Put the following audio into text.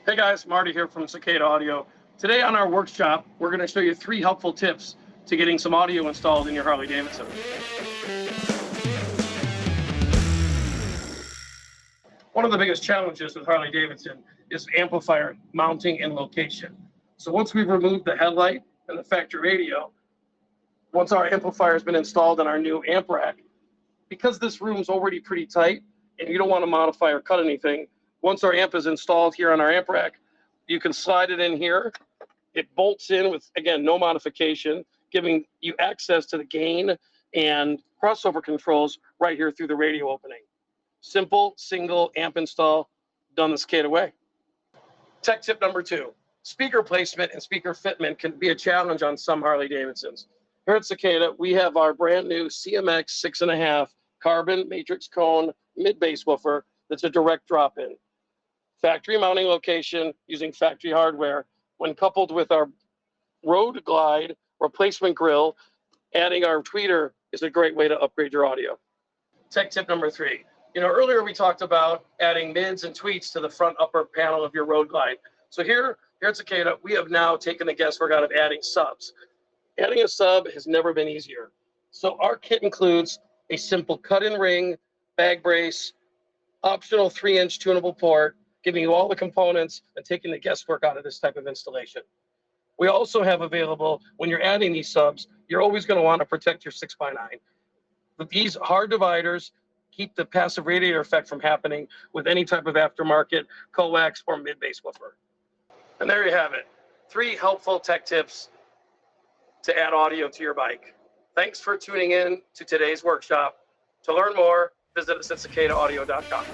Hey guys, Marty here from Cicada Audio. Today on our workshop, we're going to show you 3 helpful tips to getting some audio installed in your Harley Davidson. One of the biggest challenges with Harley Davidson is amplifier mounting and location. So once we've removed the headlight and the factory radio, once our amplifier has been installed in our new amp rack, because this room's already pretty tight and you don't want to modify or cut anything, once our amp is installed here on our amp rack, you can slide it in here. It bolts in with, again, no modification, giving you access to the gain and crossover controls right here through the radio opening. Simple, single amp install, done the Cicada way. Tech tip number 2, speaker placement and speaker fitment can be a challenge on some Harley Davidsons. Here at Cicada, we have our brand new CMX 6.5 carbon matrix cone mid-bass woofer that's a direct drop-in. Factory mounting location using factory hardware. When coupled with our Road Glide replacement grill, adding our tweeter is a great way to upgrade your audio. Tech tip number 3. Earlier we talked about adding mids and tweets to the front upper panel of your Road Glide. So here at Cicada, we have now taken the guesswork out of adding subs. Adding a sub has never been easier. So our kit includes a simple cut-in ring, bag brace, optional 3-inch tunable port, giving you all the components and taking the guesswork out of this type of installation. We also have available, when you're adding these subs, you're always going to want to protect your 6x9. But these hard dividers keep the passive radiator effect from happening with any type of aftermarket coax or mid-bass woofer. And there you have it. 3 helpful tech tips to add audio to your bike. Thanks for tuning in to today's workshop. To learn more, visit us at cicadaaudio.com.